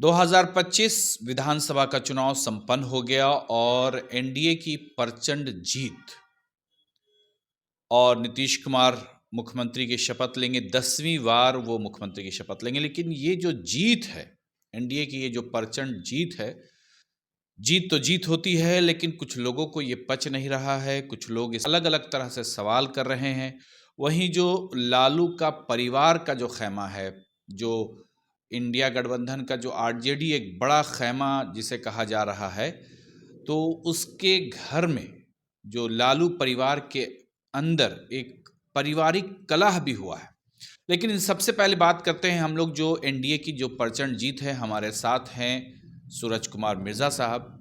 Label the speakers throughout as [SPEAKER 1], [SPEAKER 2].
[SPEAKER 1] 2025 विधानसभा का चुनाव संपन्न हो गया और एनडीए की प्रचंड जीत और नीतीश कुमार मुख्यमंत्री की शपथ लेंगे। 10वीं बार वो मुख्यमंत्री की शपथ लेंगे। लेकिन ये जो जीत है, एनडीए की ये जो प्रचंड जीत है, जीत तो जीत होती है, लेकिन कुछ लोगों को ये पच नहीं रहा है। कुछ लोग इस अलग अलग तरह से सवाल कर रहे हैं। वहीं जो लालू का परिवार का जो खैमा है, जो इंडिया गठबंधन का जो आरजेडी एक बड़ा खैमा जिसे कहा जा रहा है, तो उसके घर में जो लालू परिवार के अंदर एक पारिवारिक कलह भी हुआ है। लेकिन इन सबसे पहले बात करते हैं हम लोग जो एनडीए की जो प्रचंड जीत है। हमारे साथ हैं सूरज कुमार मिर्जा साहब।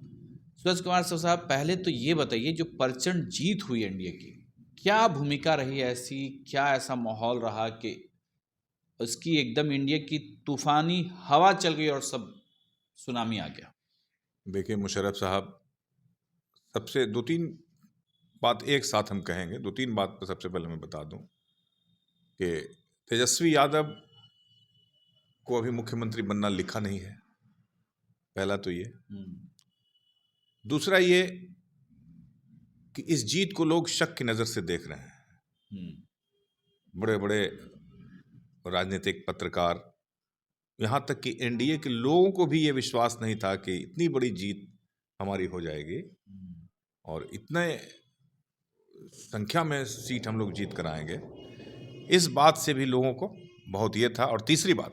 [SPEAKER 1] सूरज कुमार साहब, पहले तो ये बताइए, जो प्रचंड जीत हुई एनडीए की, क्या भूमिका रही ऐसी, क्या ऐसा माहौल रहा कि उसकी एकदम इंडिया की तूफानी हवा चल गई और सब सुनामी आ गया?
[SPEAKER 2] देखिए मुशर्रफ साहब, सबसे दो तीन बात एक साथ हम कहेंगे। दो तीन बात पर सबसे पहले मैं बता दूं कि तेजस्वी यादव को अभी मुख्यमंत्री बनना लिखा नहीं है। पहला तो ये। दूसरा ये कि इस जीत को लोग शक की नज़र से देख रहे हैं। बड़े बड़े राजनीतिक पत्रकार, यहाँ तक कि एनडीए के लोगों को भी ये विश्वास नहीं था कि इतनी बड़ी जीत हमारी हो जाएगी और इतने संख्या में सीट हम लोग जीत कर आएंगे। इस बात से भी लोगों को बहुत ये था। और तीसरी बात,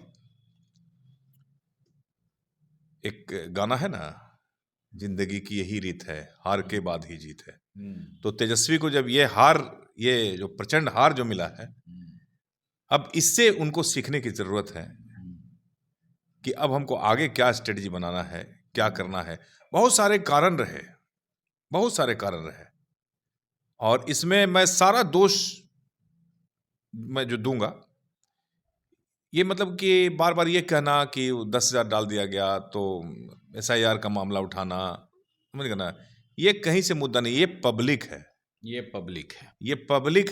[SPEAKER 2] एक गाना है ना, जिंदगी की यही रीत है, हार के बाद ही जीत है। तो तेजस्वी को जब ये जो प्रचंड हार जो मिला है, अब इससे उनको सीखने की जरूरत है कि अब हमको आगे क्या स्ट्रेटजी बनाना है, क्या करना है। बहुत सारे कारण रहे और इसमें मैं सारा दोष मैं जो दूंगा, ये मतलब कि बार बार ये कहना कि 10,000 डाल दिया गया तो एसआईआर का मामला उठाना, समझ गए ना, ये कहीं से मुद्दा नहीं। ये पब्लिक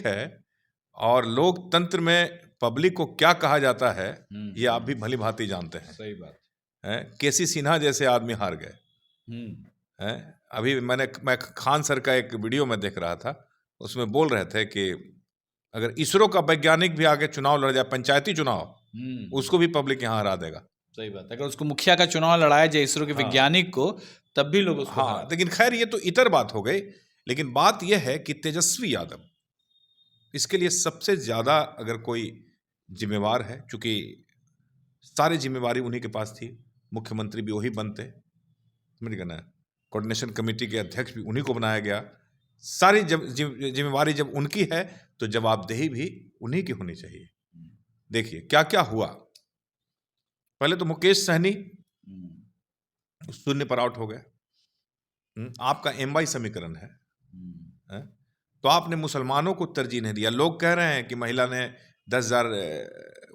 [SPEAKER 2] है और लोकतंत्र में पब्लिक को क्या कहा जाता है ये आप भी भली भांति जानते हैं।
[SPEAKER 1] सही बात
[SPEAKER 2] है। केसी सिन्हा जैसे आदमी हार गए हैं। अभी मैं खान सर का एक वीडियो में देख रहा था, उसमें बोल रहे थे कि अगर इसरो का वैज्ञानिक भी आगे चुनाव लड़ जाए, पंचायती चुनाव, उसको भी पब्लिक यहाँ हरा देगा।
[SPEAKER 1] सही बात। अगर उसको मुखिया का चुनाव लड़ाया जाए इसरो के वैज्ञानिक को, तब भी लोग उसको हरा।
[SPEAKER 2] लेकिन खैर ये तो इतर बात हो गई। लेकिन बात यह है कि तेजस्वी यादव इसके लिए सबसे ज्यादा अगर कोई जिम्मेवार है, चूंकि सारी जिम्मेवारी उन्हीं के पास थी, मुख्यमंत्री भी वही बनते, समझ गए ना, कोऑर्डिनेशन कमेटी के अध्यक्ष भी उन्हीं को बनाया गया। सारी जिम्मेवारी जब उनकी है तो जवाबदेही भी उन्हीं की होनी चाहिए। देखिए क्या क्या हुआ। पहले तो मुकेश सहनी शून्य पर आउट हो गए। आपका एमवाई समीकरण है, तो आपने मुसलमानों को तरजीह नहीं दिया। लोग कह रहे हैं कि महिला ने 10,000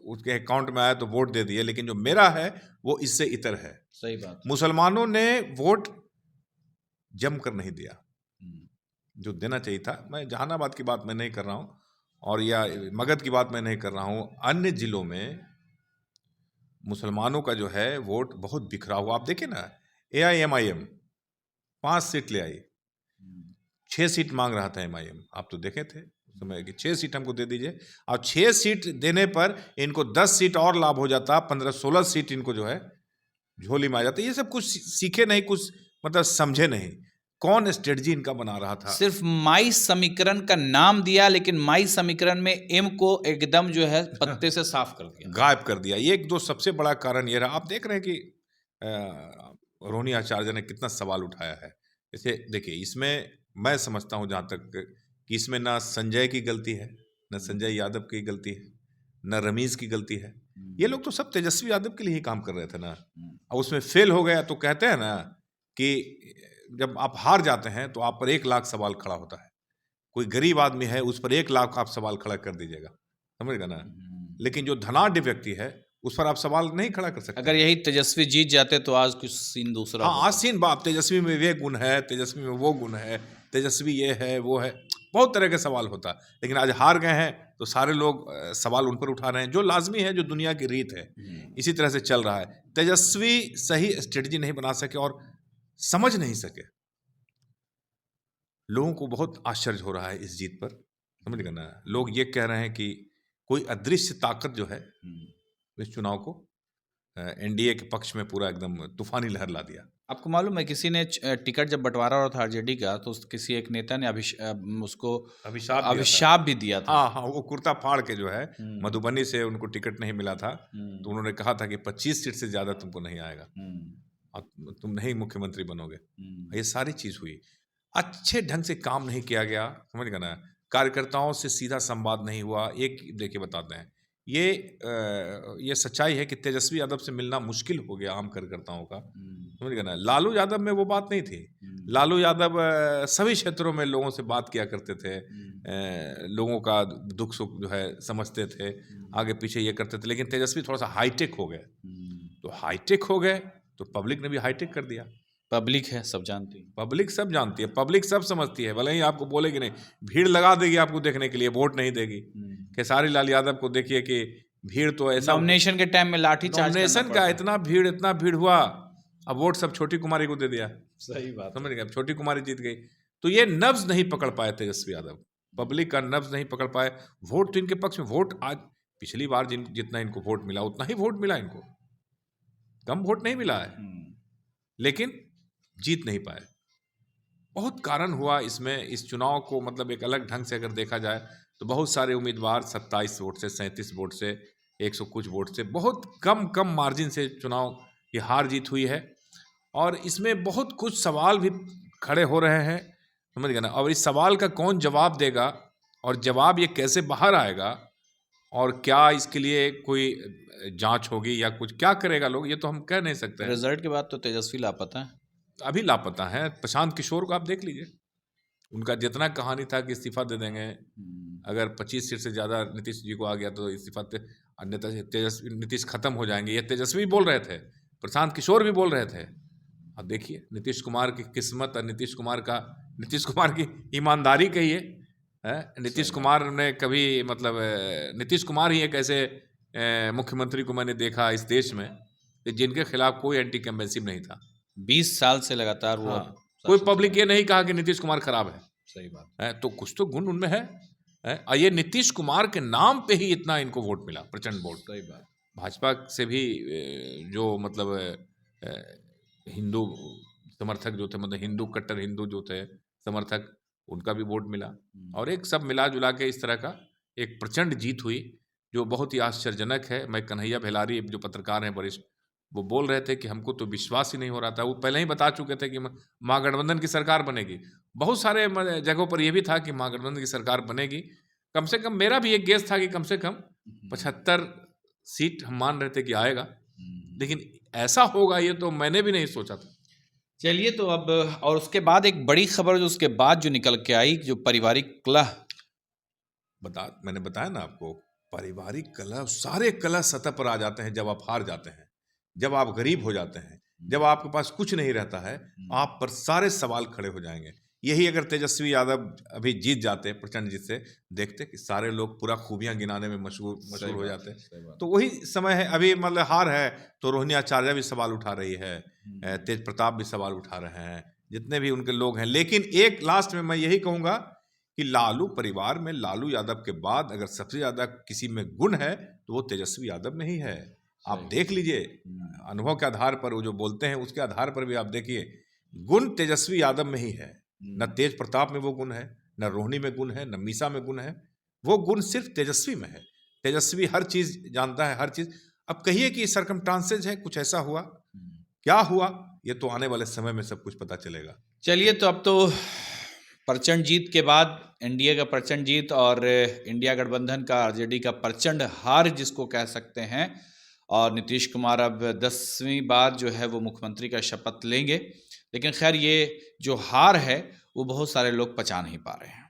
[SPEAKER 2] उसके अकाउंट में आया तो वोट दे दिए, लेकिन जो मेरा है वो इससे इतर है।
[SPEAKER 1] सही बात।
[SPEAKER 2] मुसलमानों ने वोट जमकर नहीं दिया जो देना चाहिए था। मैं जहानाबाद की बात मैं नहीं कर रहा हूं और या मगध की बात मैं नहीं कर रहा हूं। अन्य जिलों में मुसलमानों का जो है वोट बहुत बिखरा हुआ। आप देखिए ना, AIMIM 5 सीट ले आई, 6 सीट मांग रहा था MIM। आप तो देखे थे उस समय कि 6 सीट हमको दे दीजिए। और 6 सीट देने पर इनको 10 सीट और लाभ हो जाता, 15-16 सीट इनको जो है झोली में आ जाता। ये सब कुछ सीखे नहीं, कुछ मतलब समझे नहीं कौन स्ट्रेटजी इनका बना रहा था।
[SPEAKER 1] सिर्फ माई समीकरण का नाम दिया, लेकिन माई समीकरण में एम को एकदम जो है पत्ते से साफ कर दिया,
[SPEAKER 2] गायब कर दिया। ये एक दो सबसे बड़ा कारण ये रहा। आप देख रहे हैं कि रोहिणी आचार्य ने कितना सवाल उठाया है। जैसे देखिए, इसमें मैं समझता हूं जहां तक कि इसमें ना संजय की गलती है, न संजय यादव की गलती है, न रमीज की गलती है। ये लोग तो सब तेजस्वी यादव के लिए ही काम कर रहे थे ना। और उसमें फेल हो गया तो कहते हैं ना कि जब आप हार जाते हैं तो आप पर 1 लाख सवाल खड़ा होता है। कोई गरीब आदमी है, उस पर 1 लाख आप सवाल खड़ा कर दीजिएगा, समझ गए ना। लेकिन जो धनाढ्य व्यक्ति है उस पर आप सवाल नहीं खड़ा कर सकते।
[SPEAKER 1] अगर यही तेजस्वी जीत जाते तो आज कुछ सीन दूसरा
[SPEAKER 2] हाँ, आज सीन बाप, तेजस्वी में ये गुण है, तेजस्वी में वो गुण है, तेजस्वी ये है वो है, बहुत तरह के सवाल होता है। लेकिन आज हार गए हैं तो सारे लोग सवाल उन पर उठा रहे हैं, जो लाजमी है, जो दुनिया की रीत है। इसी तरह से चल रहा है। तेजस्वी सही स्ट्रेटजी नहीं बना सके और समझ नहीं सके। लोगों को बहुत आश्चर्य हो रहा है इस जीत पर, समझ गए ना। लोग ये कह रहे हैं कि कोई अदृश्य ताकत जो है इस चुनाव को एनडीए के पक्ष में पूरा एकदम तूफानी लहर ला दिया।
[SPEAKER 1] आपको मालूम है किसी ने टिकट जब बंटवारा हो रहा था आरजेडी का, तो किसी एक नेता ने उसको अभिशाप भी दिया था।
[SPEAKER 2] हाँ, वो कुर्ता फाड़ के जो है मधुबनी से उनको टिकट नहीं मिला था, तो उन्होंने कहा था कि 25 सीट से ज्यादा तुमको नहीं आएगा और तुम नहीं मुख्यमंत्री बनोगे। ये सारी चीज हुई, अच्छे ढंग से काम नहीं किया गया, समझ गए ना। कार्यकर्ताओं से सीधा संवाद नहीं हुआ। एक देखिए बताते हैं, ये सच्चाई है कि तेजस्वी यादव से मिलना मुश्किल हो गया आम कार्यकर्ताओं का, समझ गए ना। लालू यादव में वो बात नहीं थी। लालू यादव सभी क्षेत्रों में लोगों से बात किया करते थे, लोगों का दुख सुख जो है समझते थे, आगे पीछे ये करते थे। लेकिन तेजस्वी थोड़ा सा हाईटेक हो गए, तो हाईटेक हो गए तो पब्लिक ने भी हाईटेक कर दिया।
[SPEAKER 1] पब्लिक है, सब जानती है,
[SPEAKER 2] पब्लिक सब जानती है, पब्लिक सब समझती है। भले ही आपको बोलेगी नहीं, भीड़ लगा देगी आपको देखने के लिए, वोट नहीं देगी। खेसारी लाल यादव को देखिए कि भीड़ तो ऐसा,
[SPEAKER 1] नॉमिनेशन के टाइम में लाठी चार्ज,
[SPEAKER 2] नॉमिनेशन का इतना भीड़ हुआ, अब वोट सब छोटी कुमारी को दे दिया।
[SPEAKER 1] सही बात,
[SPEAKER 2] समझ गए, छोटी कुमारी जीत गई। तो ये नब्ज नहीं पकड़ पाए तेजस्वी यादव, पब्लिक का नब्ज नहीं पकड़ पाए। वोट तो इनके पक्ष में, वोट आज पिछली बार जितना इनको वोट मिला उतना ही वोट मिला इनको, कम वोट नहीं मिला है, लेकिन जीत नहीं पाए। बहुत कारण हुआ इसमें। इस चुनाव को मतलब एक अलग ढंग से अगर देखा जाए तो बहुत सारे उम्मीदवार 27 वोट से, 37 वोट से, 100 कुछ वोट से, बहुत कम मार्जिन से चुनाव की हार जीत हुई है। और इसमें बहुत कुछ सवाल भी खड़े हो रहे हैं, समझ गए ना। और इस सवाल का कौन जवाब देगा और जवाब ये कैसे बाहर आएगा और क्या इसके लिए कोई जांच होगी या कुछ क्या करेगा लोग, ये तो हम कह नहीं सकते।
[SPEAKER 1] रिजल्ट के बाद तो तेजस्वी लापता है,
[SPEAKER 2] अभी लापता है। प्रशांत किशोर को आप देख लीजिए, उनका जितना कहानी था कि इस्तीफा दे देंगे, अगर 25 सीट से ज़्यादा नीतीश जी को आ गया तो इस्तीफा तेजस्वी, नीतीश खत्म हो जाएंगे, ये तेजस्वी बोल रहे थे, प्रशांत किशोर भी बोल रहे थे। अब देखिए नीतीश कुमार की किस्मत और नीतीश कुमार की ईमानदारी कहिए, नीतीश कुमार ने कभी मतलब नीतीश कुमार ही एक ऐसे मुख्यमंत्री को मैंने देखा इस देश में जिनके खिलाफ कोई एंटी कैम्पेसिव नहीं था।
[SPEAKER 1] 20 साल से लगातार वो,
[SPEAKER 2] कोई पब्लिक ये नहीं कहा कि नीतीश कुमार खराब है।
[SPEAKER 1] सही बात है,
[SPEAKER 2] तो कुछ तो गुण उनमें है। ये नीतीश कुमार के नाम पे ही इतना इनको वोट मिला, प्रचंड वोट।
[SPEAKER 1] सही बात।
[SPEAKER 2] भाजपा से भी जो मतलब हिंदू समर्थक जो थे, मतलब हिंदू कट्टर हिंदू जो थे समर्थक, उनका भी वोट मिला। और एक सब मिला जुला के इस तरह का एक प्रचंड जीत हुई जो बहुत ही आश्चर्यजनक है। मैं कन्हैया भेलारी जो पत्रकार हैं वरिष्ठ, वो बोल रहे थे कि हमको तो विश्वास ही नहीं हो रहा था। वो पहले ही बता चुके थे कि महागठबंधन की सरकार बनेगी। बहुत सारे जगहों पर यह भी था कि महागठबंधन की सरकार बनेगी। कम से कम मेरा भी एक गेस था कि कम से कम 75 सीट हम मान रहे थे कि आएगा, लेकिन ऐसा होगा ये तो मैंने भी नहीं सोचा था।
[SPEAKER 1] चलिए, तो अब और उसके बाद एक बड़ी खबर जो उसके बाद जो निकल के आई, जो पारिवारिक कलह,
[SPEAKER 2] मैंने बताया ना आपको, पारिवारिक कलह, सारे कलह सतह पर आ जाते हैं जब आप हार जाते हैं, जब आप गरीब हो जाते हैं, जब आपके पास कुछ नहीं रहता है, आप पर सारे सवाल खड़े हो जाएंगे। यही अगर तेजस्वी यादव अभी जीत जाते, प्रचंड जीत से, देखते कि सारे लोग पूरा खूबियां गिनाने में मशहूर हो जाते। तो वही समय है अभी, मतलब हार है तो रोहिणी आचार्य भी सवाल उठा रही है, तेज प्रताप भी सवाल उठा रहे हैं, जितने भी उनके लोग हैं। लेकिन एक लास्ट में मैं यही कहूँगा कि लालू परिवार में लालू यादव के बाद अगर सबसे ज़्यादा किसी में गुण है तो वो तेजस्वी यादव में ही है। आप देख लीजिए, अनुभव के आधार पर वो जो बोलते हैं उसके आधार पर भी आप देखिए, गुण तेजस्वी यादव में ही है। न तेज प्रताप में वो गुण है, न रोहिणी में गुण है, न मीसा में गुण है, वो गुण सिर्फ तेजस्वी में है। तेजस्वी हर चीज जानता है, हर चीज। अब कहिए कि सर्कमस्टांसेस है, कुछ ऐसा हुआ, क्या हुआ, ये तो आने वाले समय में सब कुछ पता चलेगा।
[SPEAKER 1] चलिए, तो अब तो प्रचंड जीत के बाद एनडीए का प्रचंड जीत और इंडिया गठबंधन का, आरजेडी का प्रचंड हार जिसको कह सकते हैं, और नीतीश कुमार अब 10वीं बार जो है वो मुख्यमंत्री का शपथ लेंगे। लेकिन खैर, ये जो हार है वो बहुत सारे लोग पचा नहीं पा रहे हैं।